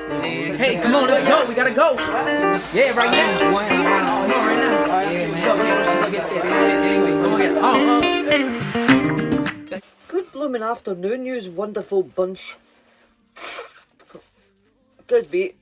Hey, come on, let's go. We gotta go. Yeah, right now. Come on, right now. Let's go. Good blooming afternoon, you wonderful bunch. Good beat.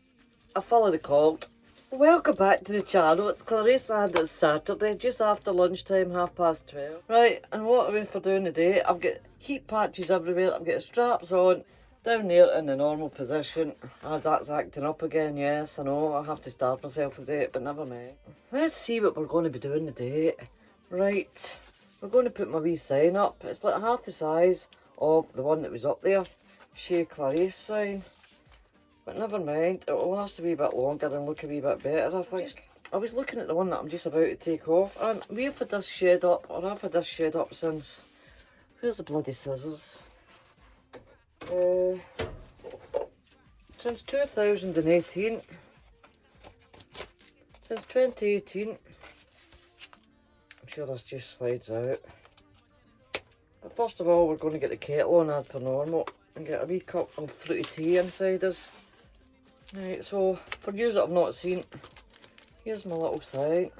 I follow the called. Welcome back to the channel. It's Clarice and it's Saturday, just after lunchtime, 12:30. Right, and what are we for doing today? I've got heat patches everywhere. I've got straps on down there in the normal position. As that's acting up again, yes, I know. I have to starve myself today, but never mind. Let's see what we're going to be doing today. Right, we're going to put my wee sign up. It's like half the size of the one that was up there. Chez Clarice sign. But never mind, it'll last a wee bit longer and look a wee bit better, I think. I was looking at the one that I'm just about to take off, and we've had this shed up, or I've had this shed up since... Where's the bloody scissors? Since 2018. Since 2018. I'm sure this just slides out. But first of all, we're going to get the kettle on as per normal, and get a wee cup of fruity tea inside us. Right, so for you that I've not seen, here's my little sign.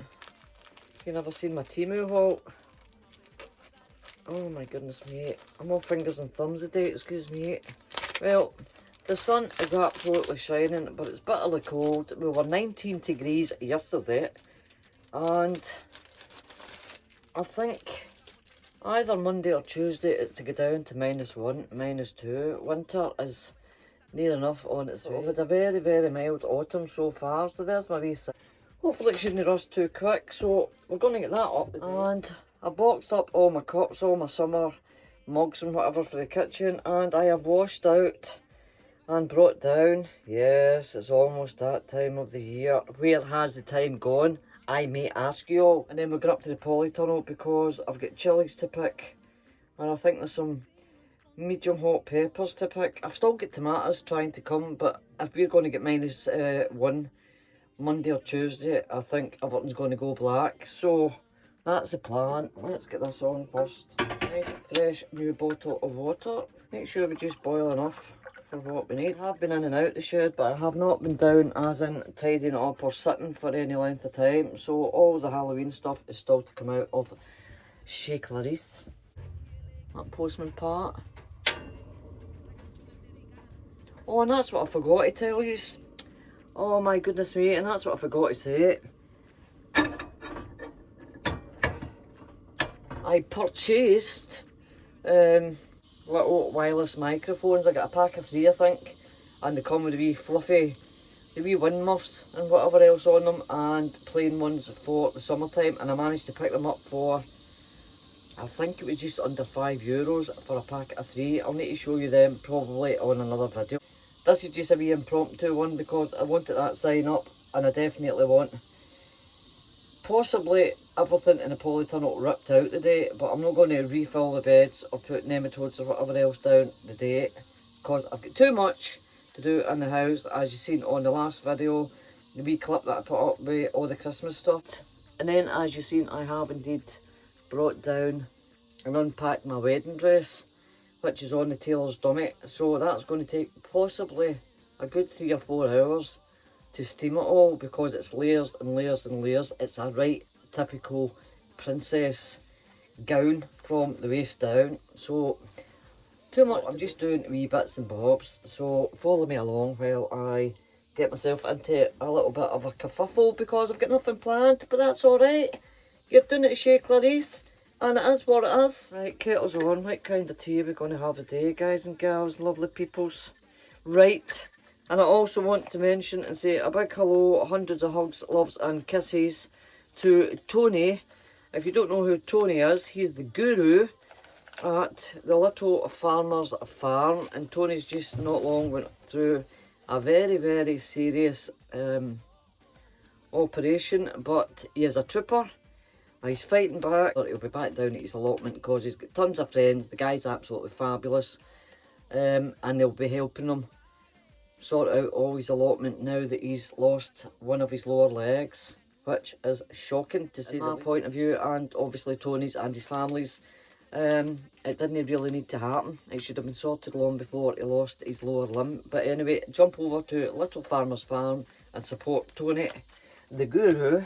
You've never seen my Timu haul. Oh my goodness me, I'm all fingers and thumbs today, excuse me. Well, the sun is absolutely shining, but it's bitterly cold. We were 19 degrees yesterday, and I think either Monday or Tuesday it's to go down to -1, -2. Winter is near enough on its way. We've had a very, very mild autumn so far, so there's my wee sign. Hopefully it shouldn't rust too quick, so we're going to get that up today. And I boxed up all my cups, all my summer mugs and whatever for the kitchen, and I have washed out and brought down. Yes, it's almost that time of the year. Where has the time gone, I may ask you all. And then we're going up to the polytunnel because I've got chilies to pick, and I think there's some medium hot peppers to pick. I've still got tomatoes trying to come, but if we're going to get -1 Monday or Tuesday, I think everything's going to go black. So that's the plan. Let's get this on first. Nice fresh new bottle of water. Make sure we just boil enough for what we need. I have been in and out the shed, but I have not been down as in tidying it up or sitting for any length of time. So all the Halloween stuff is still to come out of Chez Clarice. That postman part. Oh, and that's what I forgot to tell you. Oh my goodness me, and that's what I forgot to say. I purchased little wireless microphones. I got a pack of 3, I think, and they come with the wee fluffy, the wee wind muffs and whatever else on them, and plain ones for the summertime, and I managed to pick them up for, I think it was just under €5 for a pack of 3. I'll need to show you them probably on another video. This is just a wee impromptu one because I wanted that sign up, and I definitely want possibly everything in the polytunnel ripped out today, but I'm not going to refill the beds or put nematodes or whatever else down today because I've got too much to do in the house, as you've seen on the last video, the wee clip that I put up with all the Christmas stuff. And then as you've seen, I have indeed brought down and unpacked my wedding dress, which is on the tailor's dummy, so that's going to take possibly a good 3 or 4 hours to steam it all because it's layers and layers and layers. It's a right typical princess gown from the waist down, so too much. I'm just doing wee bits and bobs, so follow me along while I get myself into a little bit of a kerfuffle because I've got nothing planned, but that's alright. You're doing it, Chez Clarice, and it is what it is. Right, kettle's on. What kind of tea are we going to have today, guys and gals, lovely peoples? Right, and I also want to mention and say a big hello, hundreds of hugs, loves and kisses to Tony. If you don't know who Tony is, he's the guru at the Little Farmer's Farm, and Tony's just not long went through a very, very serious operation, but he is a trooper. He's fighting back. He'll be back down at his allotment because he's got tons of friends. The guy's absolutely fabulous, and they'll be helping him sort out all his allotment now that he's lost one of his lower legs, which is shocking to see from my point of view, and obviously Tony's and his family's. It didn't really need to happen. It should have been sorted long before he lost his lower limb. But anyway, jump over to Little Farmer's Farm and support Tony, the guru,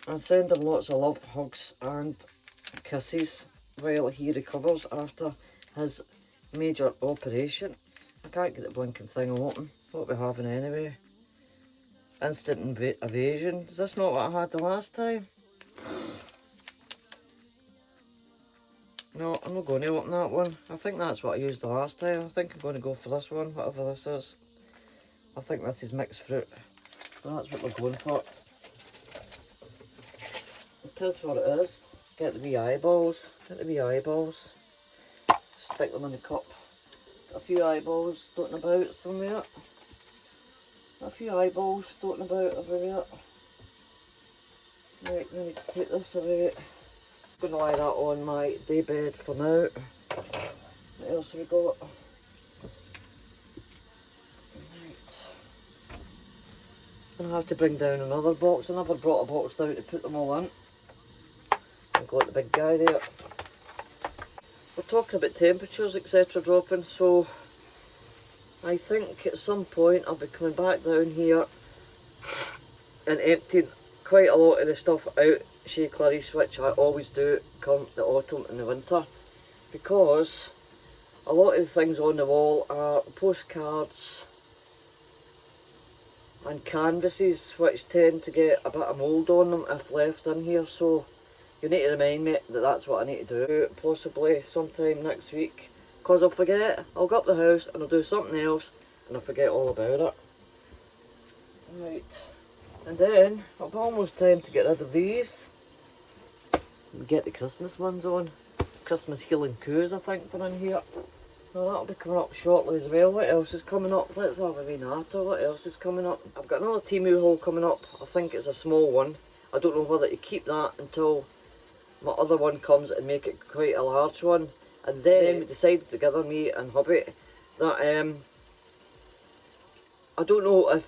and send him lots of love, hugs and kisses while he recovers after his major operation. I can't get the blinking thing open. What are we having anyway? Instant evasion. Is this not what I had the last time? No, I'm not going to open that one. I think that's what I used the last time. I think I'm going to go for this one, whatever this is. I think this is mixed fruit. So that's what we're going for. It is what it is. Let's get the wee eyeballs. Get the wee eyeballs. Stick them in the cup. Got a few eyeballs floating about somewhere. A few eyeballs floating about everywhere. Right, we need to take this away. I'm going to lie that on my day bed for now. What else have we got? Right. I'm going to have to bring down another box. I never brought a box down to put them all in. I've got the big guy there. We're talking about temperatures etc. dropping, so I think at some point I'll be coming back down here and emptying quite a lot of the stuff out chez Clarice, which I always do come the autumn and the winter, because a lot of the things on the wall are postcards and canvases which tend to get a bit of mould on them if left in here, so you need to remind me that that's what I need to do possibly sometime next week, because I'll forget. I'll go up the house and I'll do something else and I'll forget all about it. Right, and then I've almost time to get rid of these. Get the Christmas ones on. Christmas healing coos I think for in here. So that'll be coming up shortly as well. What else is coming up? Let's have a wee natter. What else is coming up? I've got another Temu haul coming up. I think it's a small one. I don't know whether to keep that until my other one comes and make it quite a large one. And then we decided together, me and hubby, that I don't know if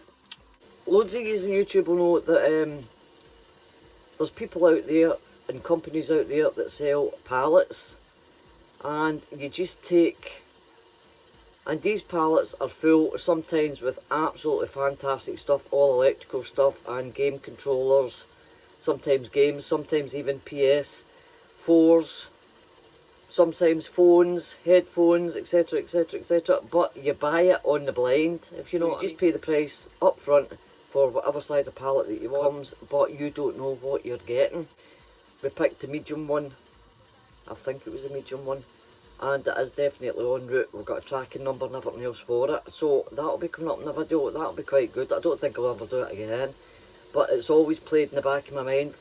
loads of you on YouTube will know that there's people out there and companies out there that sell pallets, and you just take, and these pallets are full sometimes with absolutely fantastic stuff, all electrical stuff and game controllers, sometimes games, sometimes even PS4s, sometimes phones, headphones, etc, etc, etc, but you buy it on the blind, if you know what I mean. Just pay the price up front for whatever size of pallet that you want, but you don't know what you're getting. We picked a medium one, I think it was a medium one, and it is definitely en route. We've got a tracking number and everything else for it, so that'll be coming up in the video. That'll be quite good. I don't think I'll ever do it again, but it's always played in the back of my mind,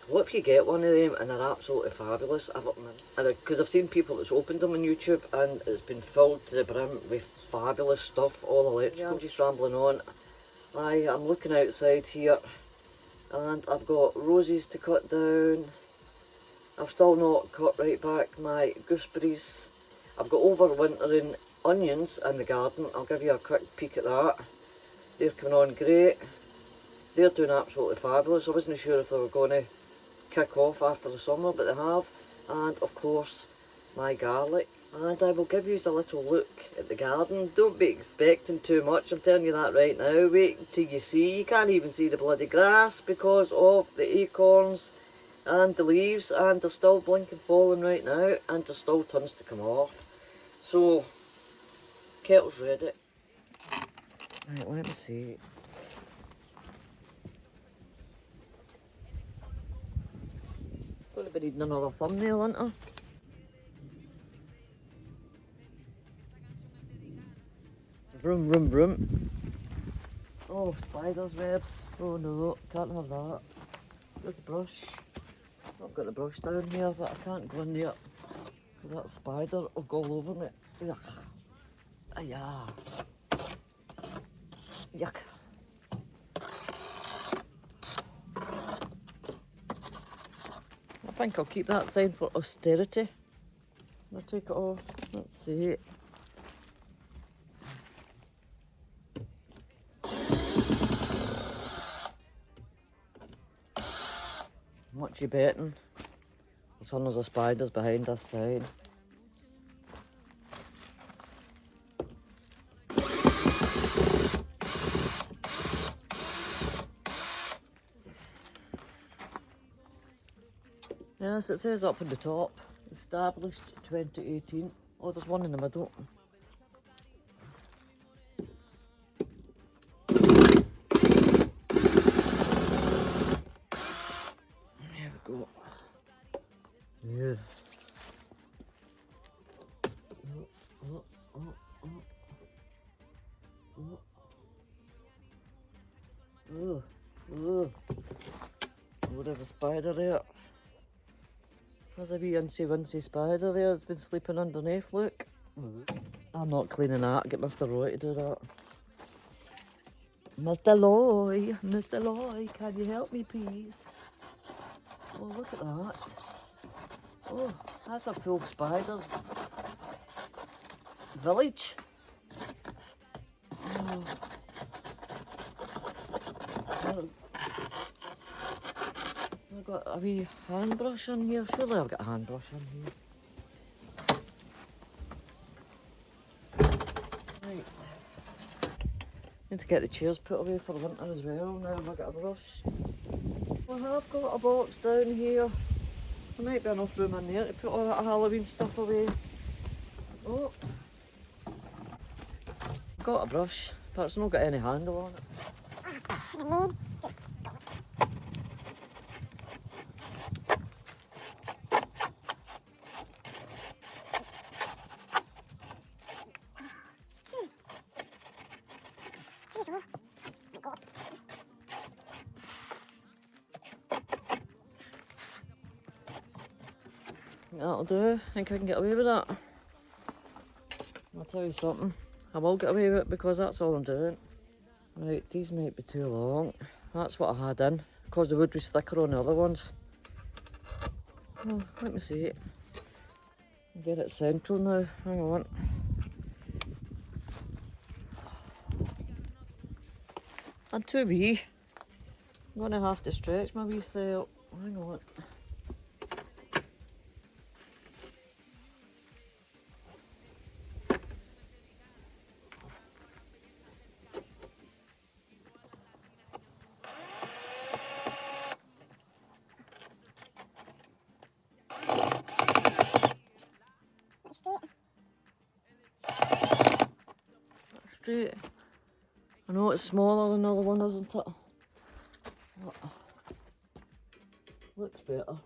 what if you get one of them and they're absolutely fabulous, everything, because I've seen people that's opened them on YouTube and it's been filled to the brim with fabulous stuff, all electrical. Yeah, I'm just rambling on. I'm looking outside here and I've got roses to cut down. I've still not cut right back my gooseberries. I've got overwintering onions in the garden. I'll give you a quick peek at that. They're coming on great. They're doing absolutely fabulous. I wasn't sure if they were going to kick off after the summer, but they have. And of course my garlic. And I will give you a little look at the garden. Don't be expecting too much, I'm telling you that right now. Wait until you see. You can't even see the bloody grass because of the acorns and the leaves, and they're still blinking falling right now, and there's still tons to come off. So, kettle's ready. Right, let me see. Going to be needing another thumbnail, isn't I? Vroom, vroom, vroom. Oh, spiders' webs. Oh no, can't have that. Where's the brush? I've got the brush down here, but I can't go in there because that spider will go all over me. Yuck. Yeah. Yuck. I think I'll keep that sign for austerity. I'll take it off. Let's see. What you betting? There's hundreds of spiders behind this side. Yes, it says up on the top, established 2018. Oh, there's one in the middle. There we go. Yeah. Oh, there's a spider there. There's a wee incy-wincy spider there that's been sleeping underneath, look. I'm not cleaning that, get Mr. Roy to do that. Mr. Loy, can you help me please? Oh, look at that. Oh, that's a full spiders village. Oh. I've got a wee hand brush in here. Surely I've got a hand brush in here. Right. Need to get the chairs put away for winter as well. Now I've got a brush. I have got a box down here. There might be enough room in there to put all that Halloween stuff away. Oh. Got a brush, but it's not got any handle on it. That'll do. I think I can get away with that. I'll tell you something. I will get away with it because that's all I'm doing. Right, these might be too long. That's what I had in, because the wood was thicker on the other ones. Oh, let me see it. Get it central now. Hang on. I'm too wee. I'm going to have to stretch my wee self. Hang on. Straight. I know it's smaller than the other one, isn't it? Looks better.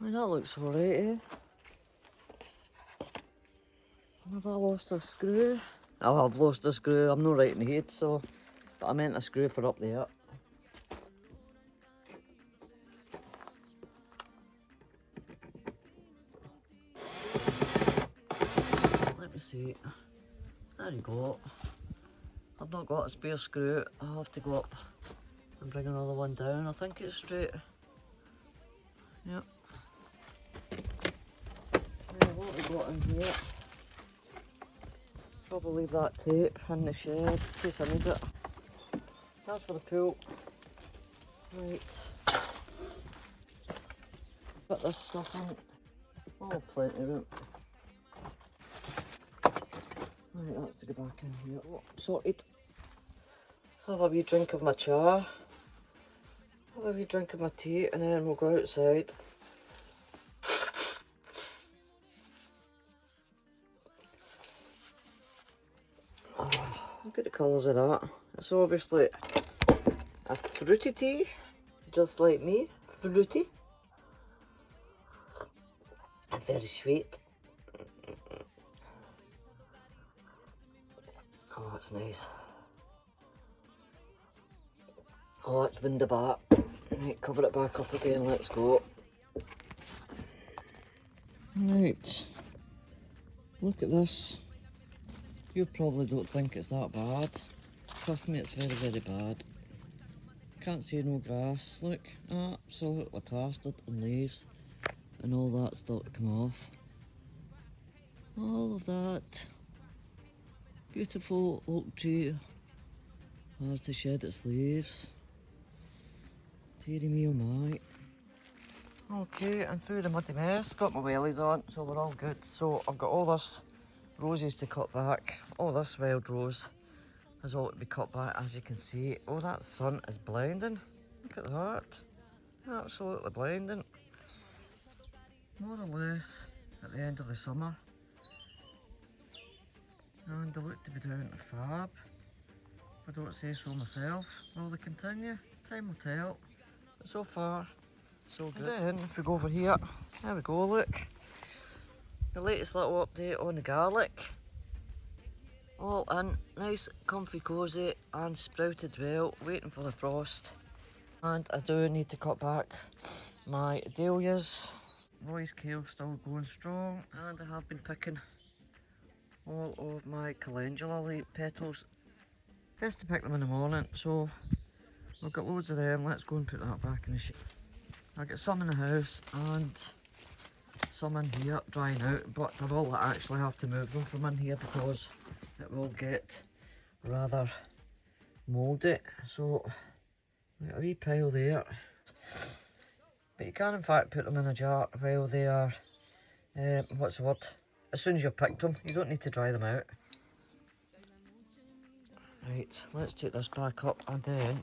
Well, that looks alright, eh? Have I lost a screw? Oh, I've lost a screw. I'm not right in the head, so... But I meant a screw for up there. Let me see. There you go. I've not got a spare screw. I'll have to go up and bring another one down. I think it's straight. Yep. Now, what have we got in here? Probably leave that tape in the shed in case I need it. That's for the pool. Right. Put this stuff in. Oh, plenty of room. Right, that's to go back in here. Oh, sorted. Have a wee drink of my cha. Have a wee drink of my tea and then we'll go outside. Look at the colours of that. It's obviously a fruity tea, just like me. Fruity. And very sweet. Oh, that's nice. Oh, that's wunderbar. Right, cover it back up again, let's go. Right. Look at this. You probably don't think it's that bad. Trust me, it's very, very bad. Can't see no grass. Look, absolutely plastered and leaves and all that stuff to come off. All of that Beautiful oak tree has to shed its leaves. Dearie me oh my. Okay, and through the muddy mess, got my wellies on, so we're all good. So I've got all this roses to cut back. All this wild rose has all to be cut back, as you can see. Oh, that sun is blinding. Look at that. Absolutely blinding. More or less at the end of the summer. And they look to be doing fab. If I don't say so myself. Will they continue? Time will tell. But so far, so good. And then if we go over here, there we go, look. The latest little update on the garlic. All in, nice, comfy, cosy and sprouted well, waiting for the frost. And I do need to cut back my dahlias. Roy's kale still going strong, and I have been picking all of my calendula leaf petals. Best to pick them in the morning, so we've got loads of them. Let's go and put that back in the sheet. I've got some in the house and some in here drying out, but I will actually have to move them from in here because it will get rather mouldy. So a wee pile there, but you can in fact put them in a jar while they are, what's the word, as soon as you've picked them. You don't need to dry them out. Right, let's take this back up and then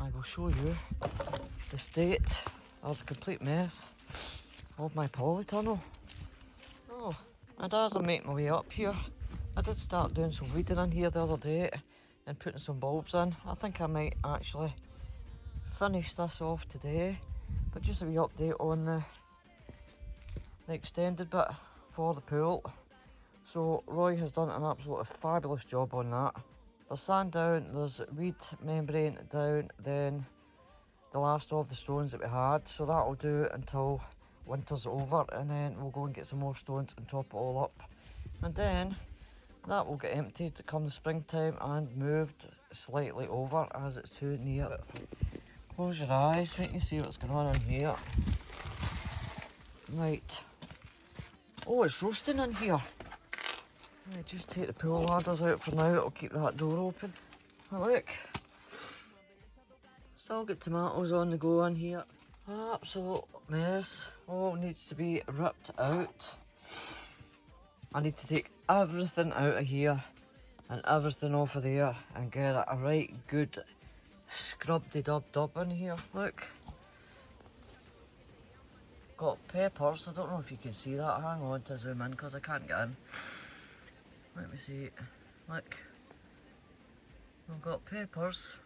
I will show you the state of the complete mess of my polytunnel. Oh, and as I make my way up here, I did start doing some weeding in here the other day and putting some bulbs in. I think I might actually finish this off today, but just a wee update on the extended bit for the pool. So Roy has done an absolutely fabulous job on that. There's sand down, there's weed membrane down, then the last of the stones that we had, so that'll do until winter's over, and then we'll go and get some more stones and top it all up, and then that will get emptied come the springtime and moved slightly over as it's too near. Close your eyes, make you see what's going on in here. Right. Oh, it's roasting in here. Right, just take the pool ladders out for now, it'll keep that door open. Oh, look. Still got tomatoes on the go in here. Absolute mess. All needs to be ripped out. I need to take everything out of here and everything off of there and get a right good scrubby-dub in here. Look. Got peppers. I don't know if you can see that. Hang on to zoom in because I can't get in. Let me see. Look. We've got peppers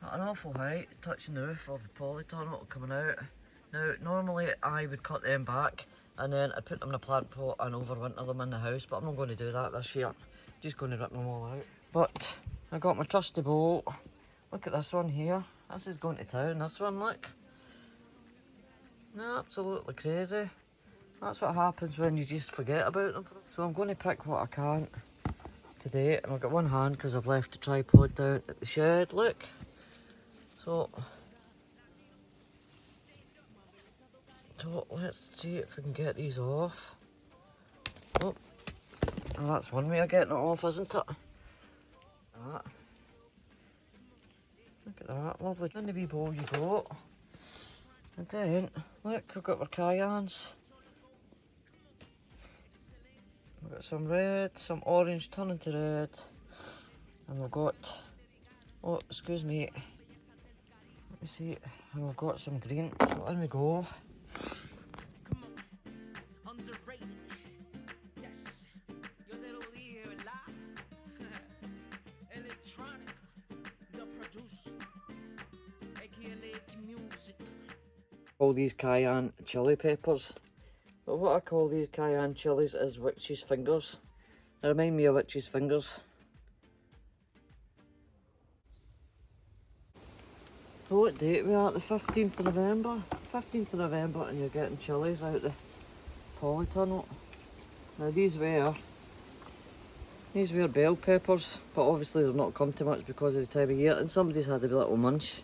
at an awful height, touching the roof of the polytunnel coming out. Now, normally I would cut them back and then I'd put them in a plant pot and overwinter them in the house, but I'm not going to do that this year. I'm just going to rip them all out. But I got my trusty bowl. Look at this one here. This is going to town, this one, look. Absolutely crazy. That's what happens when you just forget about them. So I'm going to pick what I can today, and I've got one hand because I've left the tripod down at the shed, look. So let's see if we can get these off. Oh, that's one way of getting it off, isn't it? That. Look at that, lovely. In the wee bowl you got. And then, look, we've got our cayennes. We've got some red, some orange turning to red. And we've got, oh, excuse me. Let me see, and we've got some green. So in we go. All these cayenne chili peppers, but what I call these cayenne chilies is witch's fingers. They remind me of witch's fingers. So what date we are at? The 15th of November? 15th of November, and you're getting chilies out the polytunnel. Now these were bell peppers, but obviously they've not come too much because of the time of year, and somebody's had a little munch.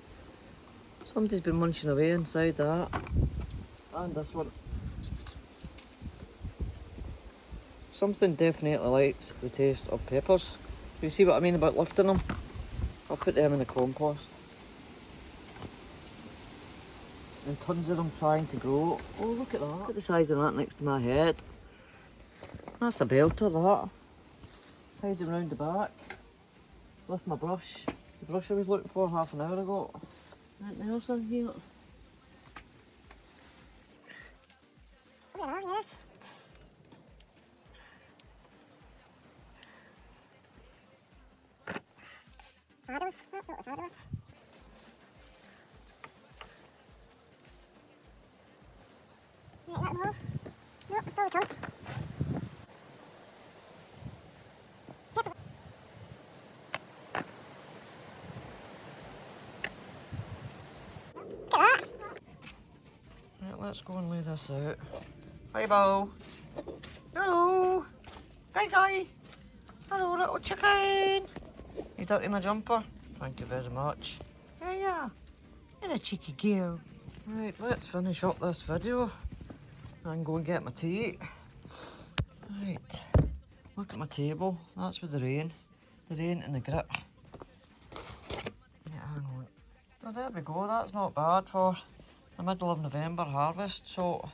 Somebody's been munching away inside that. And this one. Something definitely likes the taste of peppers. You see what I mean about lifting them? I'll put them in the compost. And tons of them trying to grow. Oh, look at that. Look at the size of that next to my head. That's a belter, that. Hiding round the back. With my brush. The brush I was looking for half an hour ago. Anything else in here? Yes. Fabulous, absolutely fabulous. Right, that more. Nope, still to come. Peppers. Look at that. Right, let's go and lay this out. Hi, Bo. Hello. Hi, guy. Hello, little chicken. You dirty my jumper? Thank you very much. Yeah. You're a cheeky girl. Right, let's finish up this video and go and get my tea. Right, look at my table. That's with the rain. The rain and the grit. Yeah, hang on. So there we go. That's not bad for the middle of November harvest. So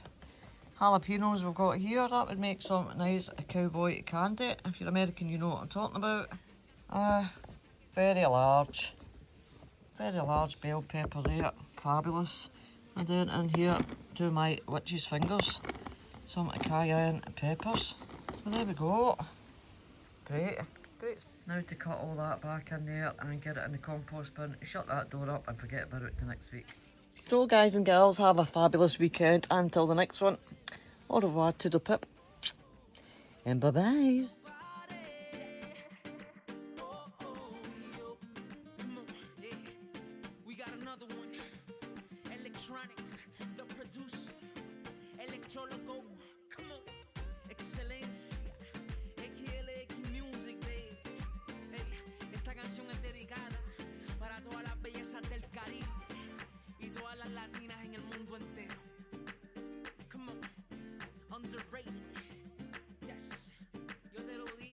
jalapenos we've got here. That would make some nice cowboy candy. If you're American, you know what I'm talking about. Very large bell pepper there. Fabulous. And then in here, to my witch's fingers, some cayenne peppers. So there we go. Great. Now to cut all that back in there and get it in the compost bin, shut that door up and forget about it till next week. So guys and girls, have a fabulous weekend until the next one. Au revoir to the pip. And bye-bye. We got another one. Electronic, the producer. Electro logo